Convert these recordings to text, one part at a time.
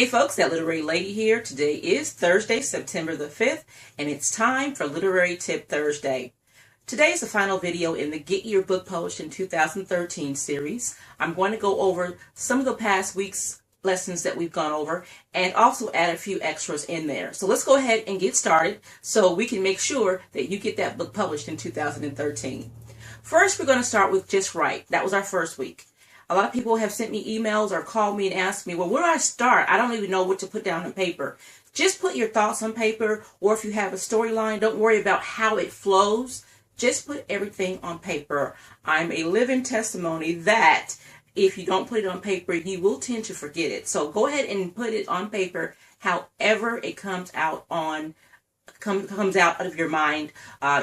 Hey folks, that literary lady here. Today is Thursday, September the 5th, and it's time for Literary Tip Thursday. Today is the final video in the Get Your Book Published in 2013 series. I'm going to go over some of the past week's lessons that we've gone over and also add a few extras in there. So let's go ahead and get started so we can make sure that you get that book published in 2013. First, we're going to start with Just Write. That was our first week. A lot of people have sent me emails or called me and asked me, well, where do I start? I don't even know what to put down on paper. Just put your thoughts on paper, or if you have a storyline, don't worry about how it flows. Just put everything on paper. I'm a living testimony that if you don't put it on paper, you will tend to forget it. So go ahead and put it on paper however it comes out of your mind.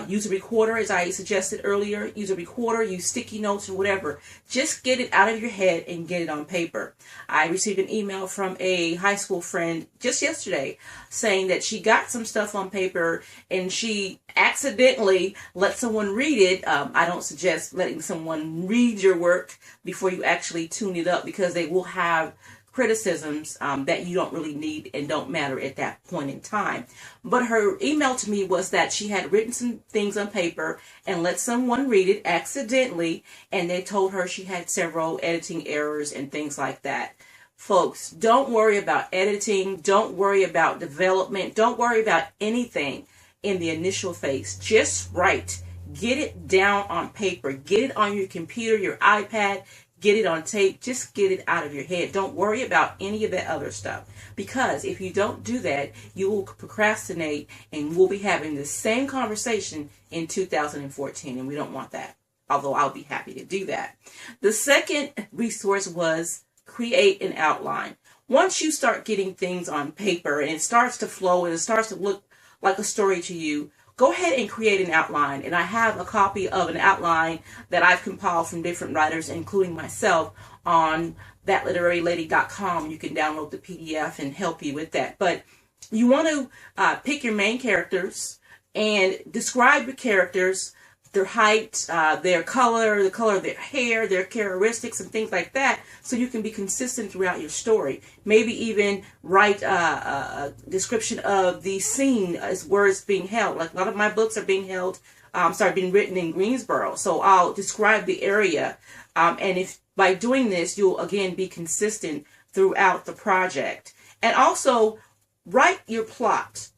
Use a recorder, as I suggested earlier. Use a recorder, use sticky notes or whatever. Just get it out of your head and get it on paper. I received an email from a high school friend just yesterday saying that she got some stuff on paper and she accidentally let someone read it. I don't suggest letting someone read your work before you actually tune it up, because they will have criticisms that you don't really need and don't matter at that point in time. But her email to me was that she had written some things on paper and let someone read it accidentally, and they told her she had several editing errors and things like that. Folks, don't worry about editing, don't worry about development, don't worry about anything in the initial phase. Just write. Get it down on paper. Get it on your computer, your iPad. Get it on tape. Just get it out of your head. Don't worry about any of that other stuff, because if you don't do that, you will procrastinate and we'll be having the same conversation in 2014, and we don't want that, although I'll be happy to do that. The second resource was create an outline. Once you start getting things on paper and it starts to flow and it starts to look like a story to you, go ahead and create an outline. And I have a copy of an outline that I've compiled from different writers, including myself, on thatliterarylady.com. You can download the PDF and help you with that. But you want to pick your main characters and describe the characters, their height, their color, the color of their hair, their characteristics, and things like that, so you can be consistent throughout your story. Maybe even write a description of the scene as where it's being held. Like a lot of my books are being written in Greensboro, so I'll describe the area. And if by doing this, you'll again be consistent throughout the project. And also write your plot.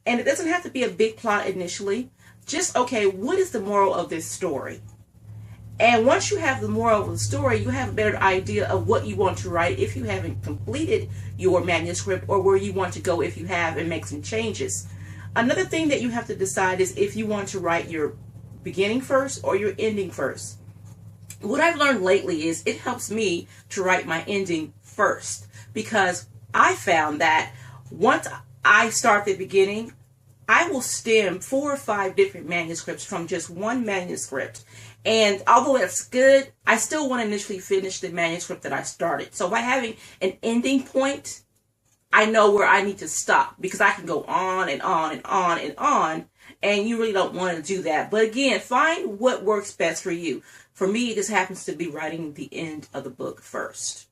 And it doesn't have to be a big plot initially. Just, okay, what is the moral of this story? And once you have the moral of the story, you have a better idea of what you want to write if you haven't completed your manuscript, or where you want to go if you have, and make some changes. Another thing that you have to decide is if you want to write your beginning first or your ending first. What I've learned lately is it helps me to write my ending first, because I found that once I start the beginning, I will stem 4 or 5 different manuscripts from just one manuscript. And although that's good, I still want to initially finish the manuscript that I started. So by having an ending point, I know where I need to stop, because I can go on and on and on and on, and you really don't want to do that. But again, find what works best for you. For me, this happens to be writing the end of the book first.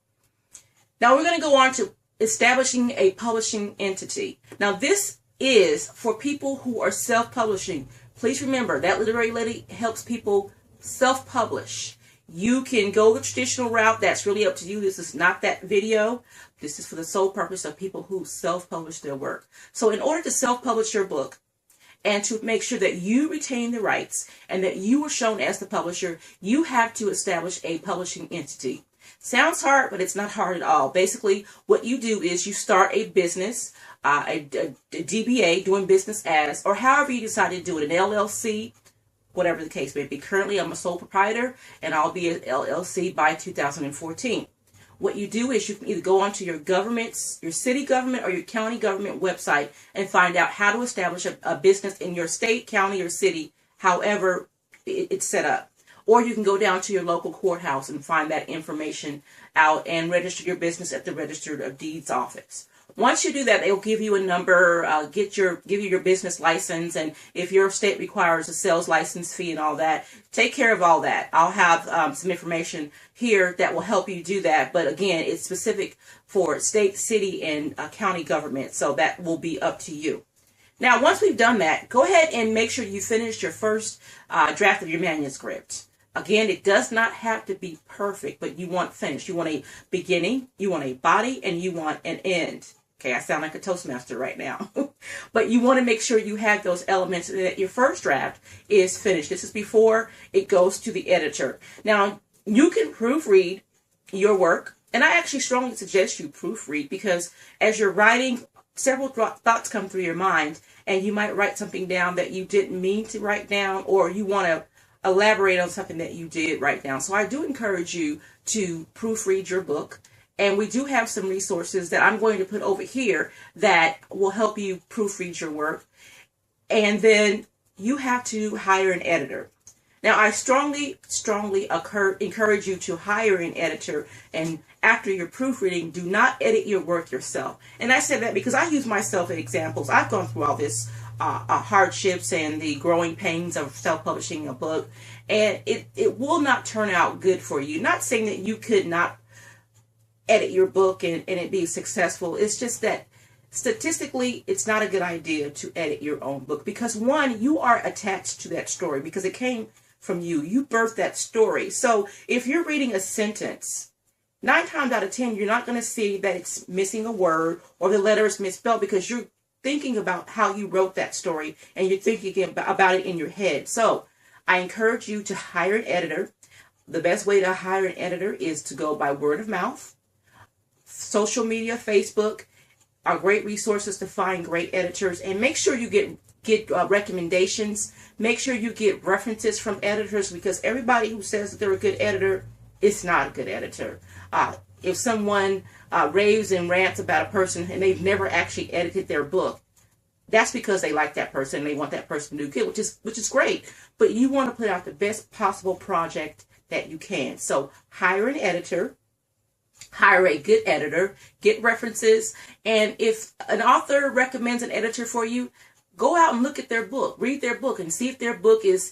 Now we're going to go on to establishing a publishing entity. Now this is for people who are self-publishing. Please remember that Literary Lady helps people self-publish. You can go the traditional route. That's really up to you. This is not that video. This is for the sole purpose of people who self-publish their work. So in order to self-publish your book and to make sure that you retain the rights and that you are shown as the publisher, you have to establish a publishing entity. Sounds hard, but it's not hard at all. Basically, what you do is you start a business, a DBA, doing business as, or however you decide to do it, an LLC, whatever the case may be. Currently, I'm a sole proprietor, and I'll be an LLC by 2014. What you do is you can either go onto your government's, your city government or your county government website and find out how to establish a business in your state, county, or city, however it's set up. Or you can go down to your local courthouse and find that information out and register your business at the Register of Deeds office. Once you do that, they'll give you a number, give you your business license, and if your state requires a sales license fee and all that, take care of all that. I'll have some information here that will help you do that. But again, it's specific for state, city, and county government, so that will be up to you. Now, once we've done that, go ahead and make sure you finish your first draft of your manuscript. Again, it does not have to be perfect, but you want finished. You want a beginning, you want a body, and you want an end. Okay, I sound like a Toastmaster right now. But you want to make sure you have those elements so that your first draft is finished. This is before it goes to the editor. Now, you can proofread your work, and I actually strongly suggest you proofread, because as you're writing, several thoughts come through your mind, and you might write something down that you didn't mean to write down, or you want to elaborate on something that you did write down. So I do encourage you to proofread your book. And we do have some resources that I'm going to put over here that will help you proofread your work. And then you have to hire an editor. Now, I strongly encourage you to hire an editor. And after your proofreading, do not edit your work yourself. And I said that because I use myself as examples. I've gone through all this hardships and the growing pains of self-publishing a book. And it will not turn out good for you. Not saying that you could not edit your book and it be successful. It's just that statistically, it's not a good idea to edit your own book, because one, you are attached to that story because it came from you. You birthed that story. So if you're reading a sentence, 9 times out of 10, you're not going to see that it's missing a word or the letter is misspelled, because you're thinking about how you wrote that story and you're thinking about it in your head. So I encourage you to hire an editor. The best way to hire an editor is to go by word of mouth. Social media, Facebook are great resources to find great editors, and make sure you get recommendations. Make sure you get references from editors, because everybody who says that they're a good editor is not a good editor. If someone raves and rants about a person and they've never actually edited their book, that's because they like that person and they want that person to do good, which is great. But you want to put out the best possible project that you can. So hire an editor. Hire a good editor, get references, and if an author recommends an editor for you, go out and look at their book, read their book, and see if their book is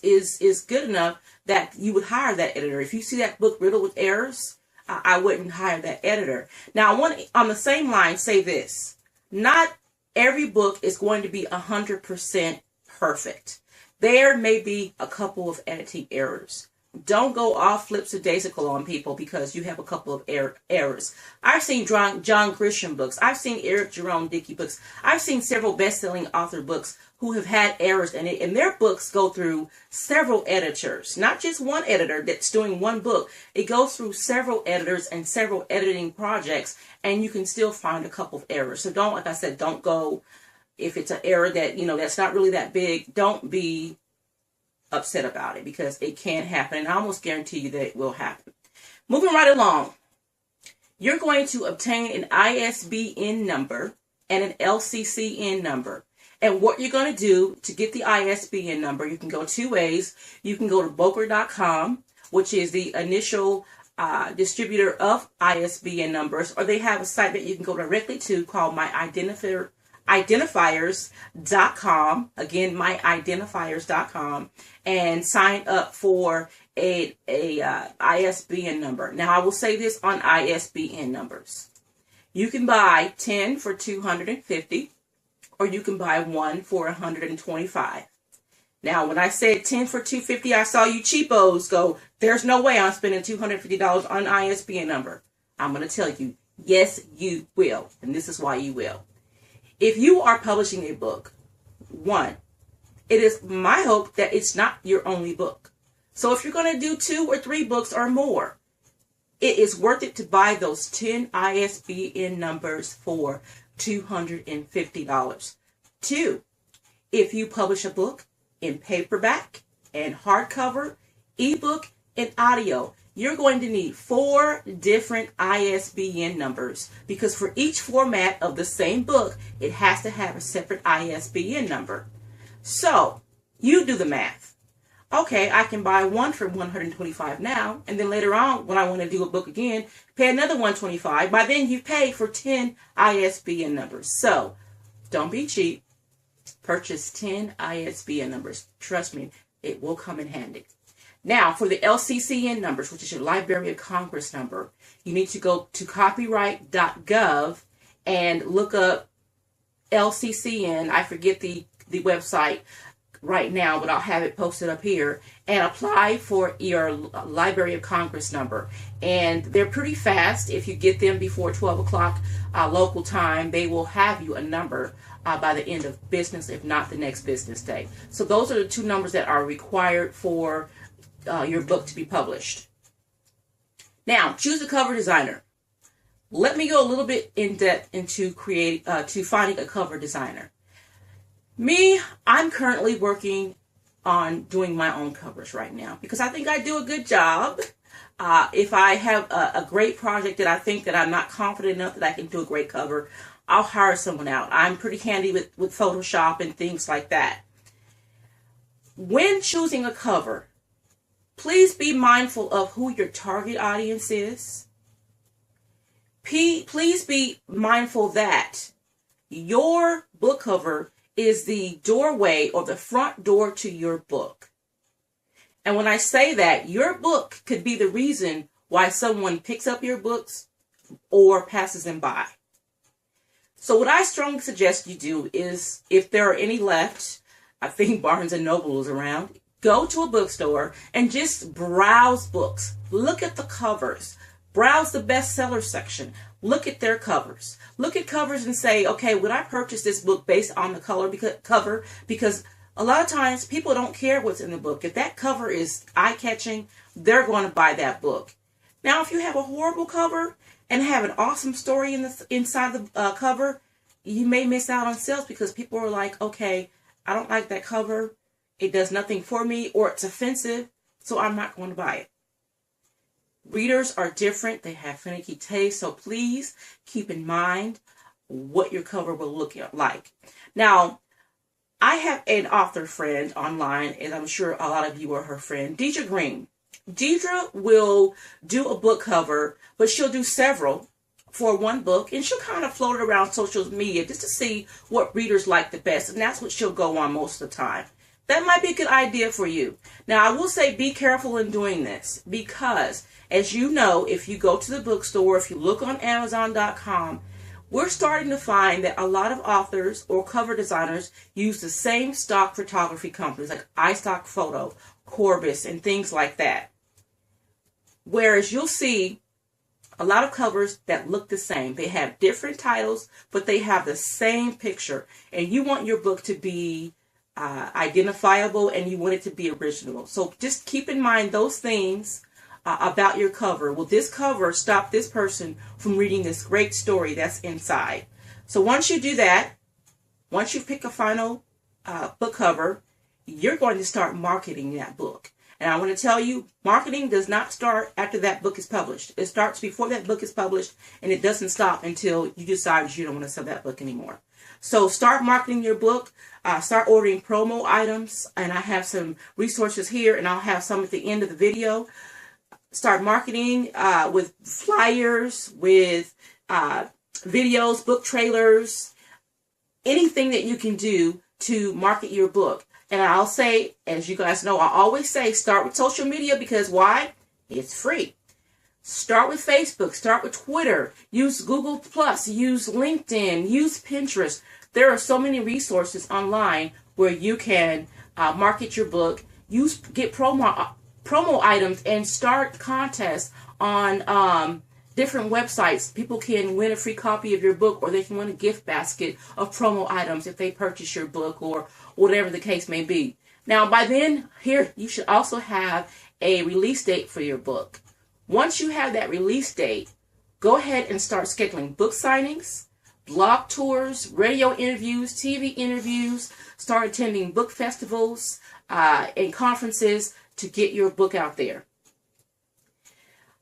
good enough that you would hire that editor. If you see that book riddled with errors, I wouldn't hire that editor. Now, I want to, on the same line, say this. Not every book is going to be 100% perfect. There may be a couple of editing errors. Don't go off flipsadaisical on people because you have a couple of errors. I've seen John Grisham books. I've seen Eric Jerome Dickey books. I've seen several best-selling author books who have had errors in it, and their books go through several editors, not just one editor that's doing one book. It goes through several editors and several editing projects, and you can still find a couple of errors. So don't, like I said, don't go, if it's an error that, that's not really that big, don't be upset about it, because it can happen, and I almost guarantee you that it will happen. Moving right along, you're going to obtain an ISBN number and an LCCN number. And what you're going to do to get the ISBN number, you can go 2 ways. You can go to Boker.com, which is the initial distributor of ISBN numbers, or they have a site that you can go directly to called identifiers.com. Again, myidentifiers.com, and sign up for a ISBN number. Now, I will say this on ISBN numbers. You can buy 10 for $250, or you can buy 1 for $125. Now, when I said 10 for $250, I saw you cheapos go, there's no way I'm spending $250 on an ISBN number. I'm going to tell you, yes, you will. And this is why you will. If you are publishing a book, one, it is my hope that it's not your only book. So if you're going to do 2 or 3 books or more, it is worth it to buy those 10 ISBN numbers for $250. 2, if you publish a book in paperback and hardcover, ebook, and audio, you're going to need 4 different ISBN numbers, because for each format of the same book, it has to have a separate ISBN number. So you do the math. Okay, I can buy one for $125 now, and then later on, when I want to do a book again, pay another $125. By then, you pay for 10 ISBN numbers. So, don't be cheap. Purchase 10 ISBN numbers. Trust me, it will come in handy. Now, for the LCCN numbers, which is your Library of Congress number, you need to go to copyright.gov and look up LCCN. I forget the website right now, but I'll have it posted up here, and apply for your Library of Congress number. And they're pretty fast. If you get them before 12 o'clock local time, they will have you a number by the end of business, if not the next business day. So those are the two numbers that are required for your book to be published. Now, choose a cover designer. Let me go a little bit in depth into to finding a cover designer. Me, I'm currently working on doing my own covers right now because I think I do a good job. If I have a great project that I think that I'm not confident enough that I can do a great cover, I'll hire someone out. I'm pretty handy with Photoshop and things like that. When choosing a cover, please be mindful of who your target audience is. Please be mindful that your book cover is the doorway or the front door to your book. And when I say that, your book could be the reason why someone picks up your books or passes them by. So what I strongly suggest you do is, if there are any left, I think Barnes & Noble is around, go to a bookstore and just browse books. Look at the covers. Browse the bestseller section. Look at their covers. Look at covers and say, okay, would I purchase this book based on the cover? Because a lot of times people don't care what's in the book. If that cover is eye-catching, they're going to buy that book. Now, if you have a horrible cover and have an awesome story inside the cover, you may miss out on sales because people are like, okay, I don't like that cover. It does nothing for me, or it's offensive, so I'm not going to buy it. Readers are different. They have finicky taste. So please keep in mind what your cover will look like. Now, I have an author friend online, and I'm sure a lot of you are her friend, Deidre Green. Deidre will do a book cover, but she'll do several for one book, and she'll kind of float it around social media just to see what readers like the best, and that's what she'll go on most of the time. That might be a good idea for you. Now, I will say be careful in doing this because, as you know, if you go to the bookstore, if you look on Amazon.com, we're starting to find that a lot of authors or cover designers use the same stock photography companies like iStock Photo, Corbis, and things like that. Whereas you'll see a lot of covers that look the same. They have different titles, but they have the same picture. And you want your book to be identifiable, and you want it to be original. So just keep in mind those things about your cover. Will this cover stop this person from reading this great story that's inside? So once you do that, once you pick a final book cover, you're going to start marketing that book. And I want to tell you, marketing does not start after that book is published. It starts before that book is published, and it doesn't stop until you decide you don't want to sell that book anymore. So start marketing your book. Start ordering promo items, and I have some resources here, and I'll have some at the end of the video. Start marketing with flyers, with videos, book trailers, anything that you can do to market your book. And I'll say, as you guys know, I always say start with social media because why? It's free. Start with Facebook, start with Twitter, use Google+, use LinkedIn, use Pinterest. There are so many resources online where you can market your book, get promo items, and start contests on different websites. People can win a free copy of your book, or they can win a gift basket of promo items if they purchase your book, or whatever the case may be. Now, by then, here, you should also have a release date for your book. Once you have that release date, go ahead and start scheduling book signings, blog tours, radio interviews, TV interviews. Start attending book festivals and conferences to get your book out there.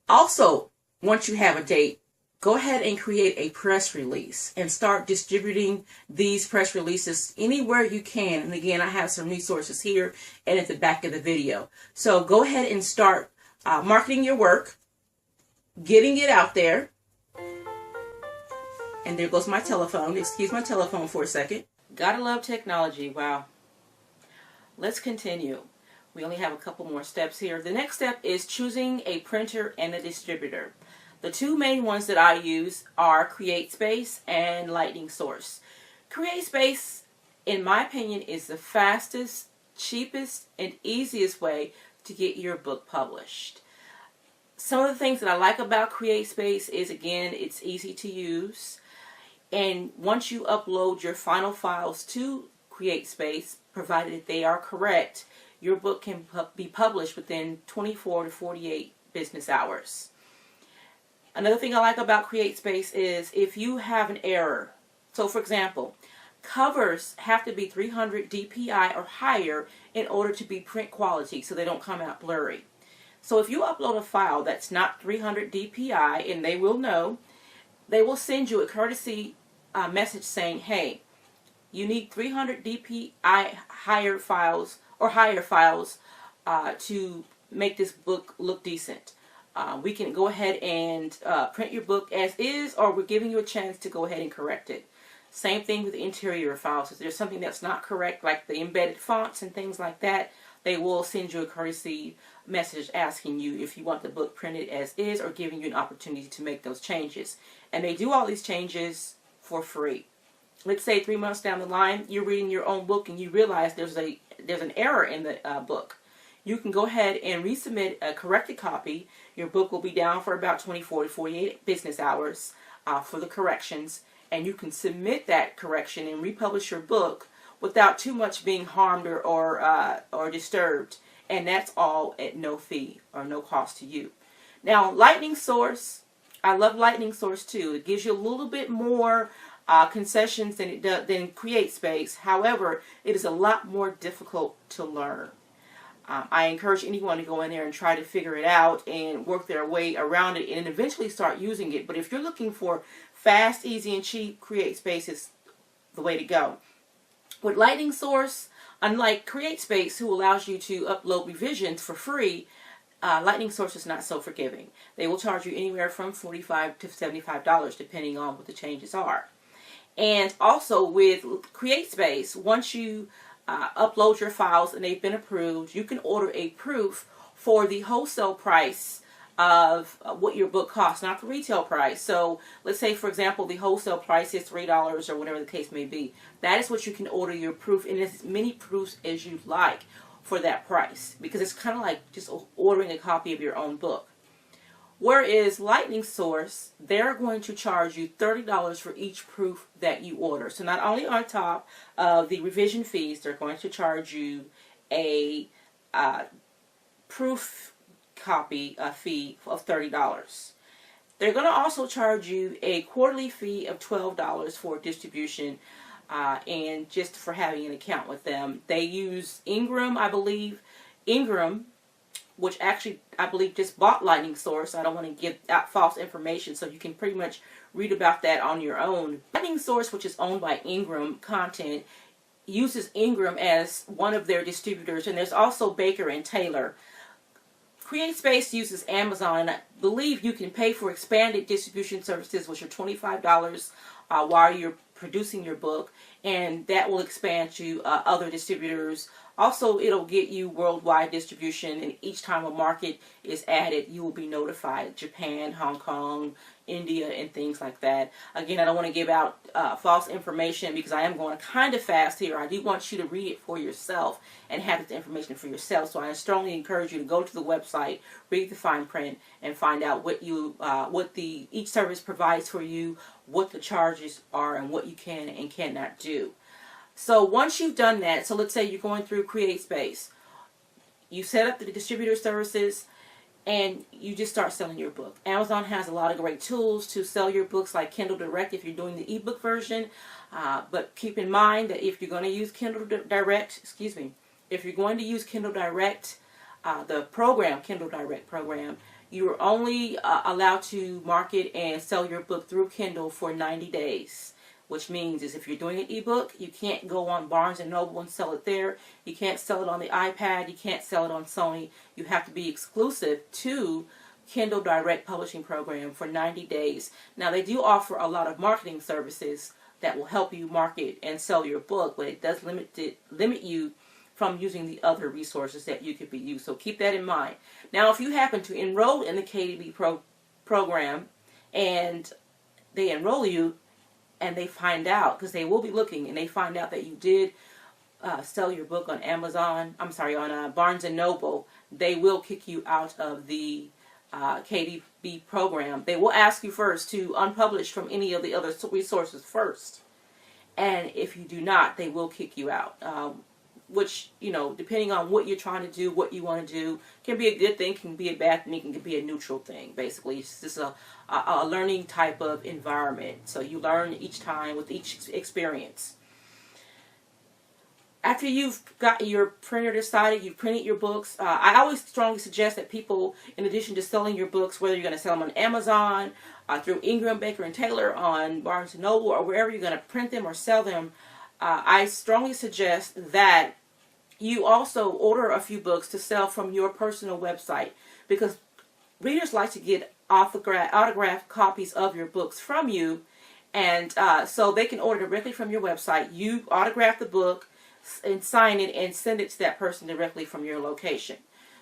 Also, once you have a date, go ahead and create a press release and start distributing these press releases anywhere you can. And again, I have some resources here and at the back of the video. So go ahead and start marketing your work, getting it out there. And there goes my telephone. Excuse my telephone for a second. Gotta love technology. Wow. Let's continue. We only have a couple more steps here. The next step is choosing a printer and a distributor. The two main ones that I use are CreateSpace and Lightning Source. CreateSpace, in my opinion, is the fastest, cheapest, and easiest way to get your book published. Some of the things that I like about CreateSpace is, again, it's easy to use. And once you upload your final files to CreateSpace, provided that they are correct, your book can be published within 24 to 48 business hours. Another thing I like about CreateSpace is if you have an error. So for example, covers have to be 300 DPI or higher in order to be print quality so they don't come out blurry. So if you upload a file that's not 300 DPI, and they will know, they will send you a courtesy message saying, hey, you need 300 DPI higher files to make this book look decent. We can go ahead and print your book as is, or we're giving you a chance to go ahead and correct it. Same thing with interior files. If there's something that's not correct, like the embedded fonts and things like that, they will send you a courtesy message asking you if you want the book printed as is, or giving you an opportunity to make those changes. And they do all these changes for free. Let's say 3 months down the line, you're reading your own book and you realize there's an error in the book. You can go ahead and resubmit a corrected copy. Your book will be down for about 24 to 48 business hours for the corrections, and you can submit that correction and republish your book without too much being harmed or disturbed. And that's all at no fee or no cost to you. Now, Lightning Source, I love Lightning Source too. It gives you a little bit more concessions than CreateSpace. However, it is a lot more difficult to learn. I encourage anyone to go in there and try to figure it out and work their way around it and eventually start using it. But if you're looking for fast, easy, and cheap, CreateSpace is the way to go. With Lightning Source, unlike CreateSpace, who allows you to upload revisions for free, Lightning Source is not so forgiving. They will charge you anywhere from $45 to $75 depending on what the changes are. And also with CreateSpace, once you upload your files and they've been approved, you can order a proof for the wholesale price of what your book costs, not the retail price. So let's say, for example, the wholesale price is $3 or whatever the case may be. That is what you can order your proof in, as many proofs as you like for that price, because it's kind of like just ordering a copy of your own book. Whereas Lightning Source, they're going to charge you $30 for each proof that you order. So not only on top of the revision fees, they're going to charge you a proof copy fee of $30. They're going to also charge you a quarterly fee of $12 for distribution and just for having an account with them. They use Ingram, I believe. Ingram, which actually, I believe, just bought Lightning Source. I don't want to give out false information, so you can pretty much read about that on your own. Lightning Source, which is owned by Ingram Content, uses Ingram as one of their distributors, and there's also Baker and Taylor. CreateSpace uses Amazon, and I believe you can pay for expanded distribution services, which are $25 while you're producing your book, and that will expand to other distributors. Also, it'll get you worldwide distribution, and each time a market is added, you will be notified. Japan, Hong Kong, India, and things like that. Again, I don't want to give out false information because I am going kind of fast here. I do want you to read it for yourself and have this information for yourself. So I strongly encourage you to go to the website, read the fine print, and find out what each service provides for you, what the charges are, and what you can and cannot do. So once you've done that, so let's say you're going through CreateSpace, you set up the distributor services, and you just start selling your book. Amazon has a lot of great tools to sell your books, like Kindle Direct if you're doing the ebook version. But keep in mind that if you're going to use Kindle Direct, the program, Kindle Direct program, you're only allowed to market and sell your book through Kindle for 90 days. Which means is if you're doing an ebook, you can't go on Barnes and Noble and sell it there. You can't sell it on the iPad. You can't sell it on Sony. You have to be exclusive to Kindle Direct Publishing Program for 90 days. Now, they do offer a lot of marketing services that will help you market and sell your book, but it does limit you from using the other resources that you could be used. So keep that in mind. Now, if you happen to enroll in the KDB program and they enroll you and they find out, because they will be looking, and they find out that you did sell your book on on Barnes and Noble, they will kick you out of the KDB program. They will ask you first to unpublish from any of the other resources first. And if you do not, they will kick you out. Which, depending on what you're trying to do, what you want to do, can be a good thing, can be a bad thing, can be a neutral thing. Basically, it's just a learning type of environment. So you learn each time with each experience. After you've got your printer decided, you've printed your books, I always strongly suggest that people, in addition to selling your books, whether you're going to sell them on Amazon, through Ingram, Baker, and Taylor, on Barnes & Noble, or wherever you're going to print them or sell them, I strongly suggest that you also order a few books to sell from your personal website, because readers like to get autographed copies of your books from you, and so they can order directly from your website. You autograph the book and sign it and send it to that person directly from your location.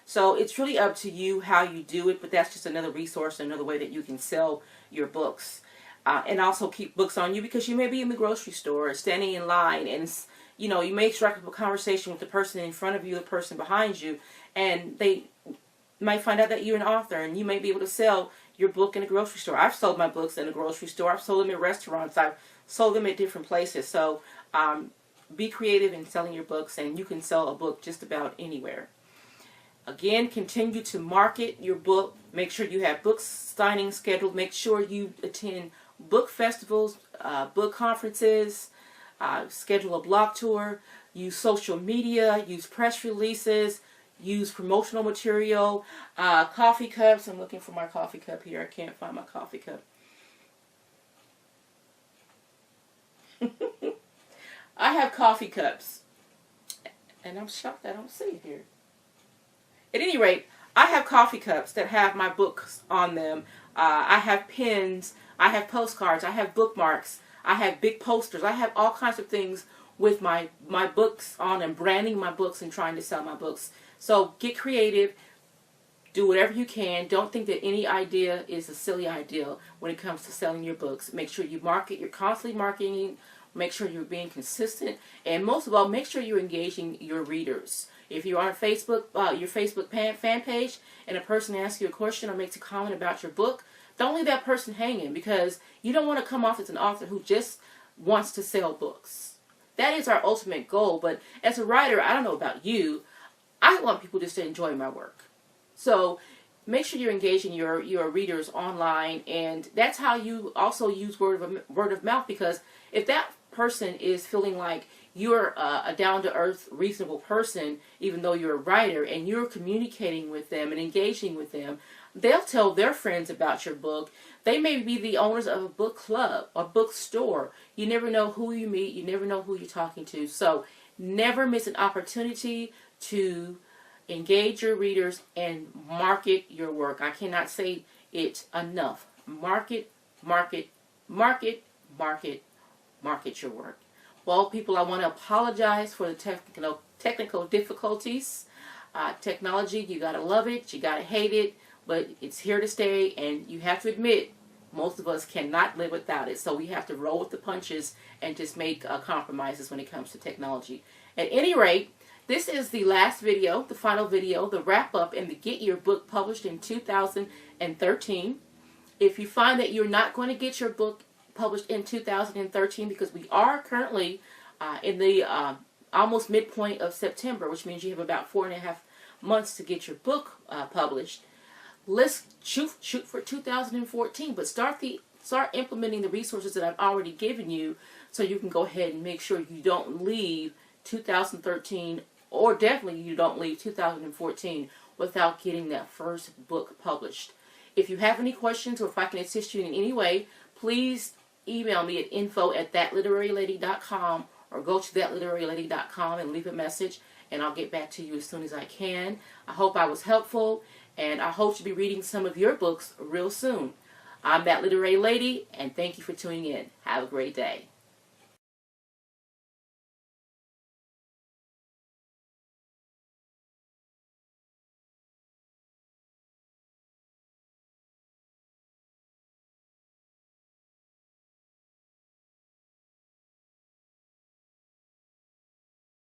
So it's really up to you how you do it, but that's just another resource, another way that you can sell your books. And also keep books on you, because you may be in the grocery store standing in line, and you may strike up a conversation with the person in front of you, the person behind you, and they might find out that you're an author, and you may be able to sell your book in a grocery store. I've sold my books in a grocery store. I've sold them in restaurants. I've sold them at different places. So be creative in selling your books, and you can sell a book just about anywhere. Again, continue to market your book. Make sure you have book signings scheduled. Make sure you attend book festivals, book conferences, schedule a blog tour, use social media, use press releases, use promotional material, coffee cups. I'm looking for my coffee cup here. I can't find my coffee cup. I have coffee cups, and I'm shocked I don't see it here. At any rate, I have coffee cups that have my books on them. I have pins, I have postcards, I have bookmarks, I have big posters. I have all kinds of things with my books on, and branding my books and trying to sell my books. So get creative. Do whatever you can. Don't think that any idea is a silly idea when it comes to selling your books. Make sure you market. You're constantly marketing. Make sure you're being consistent. And most of all, make sure you're engaging your readers. If you're on Facebook, your Facebook fan page, and a person asks you a question or makes a comment about your book, don't leave that person hanging, because you don't want to come off as an author who just wants to sell books. That is our ultimate goal. But as a writer, I don't know about you, I want people just to enjoy my work. So make sure you're engaging your readers online, and that's how you also use word of mouth, because if that person is feeling like you're a down-to-earth, reasonable person, even though you're a writer, and you're communicating with them and engaging with them, they'll tell their friends about your book. They may be the owners of a book club, a bookstore. You never know who you meet. You never know who you're talking to. So never miss an opportunity to engage your readers and market your work. I cannot say it enough. Market, market, market, market, market your work. Well, people, I want to apologize for the technical difficulties. Technology, you got to love it, you got to hate it, but it's here to stay, and you have to admit, most of us cannot live without it. So we have to roll with the punches and just make compromises when it comes to technology. At any rate, this is the last video, the final video, the wrap-up, and the Get Your Book Published in 2013. If you find that you're not going to get your book published in 2013, because we are currently in the almost midpoint of September, which means you have about 4.5 months to get your book published. Let's shoot for 2014, but start implementing the resources that I've already given you, so you can go ahead and make sure you don't leave 2013, or definitely you don't leave 2014 without getting that first book published. If you have any questions or if I can assist you in any way, please email me at info@thatliterarylady.com or go to thatliterarylady.com and leave a message, and I'll get back to you as soon as I can. I hope I was helpful, and I hope to be reading some of your books real soon. I'm That Literary Lady, and thank you for tuning in. Have a great day.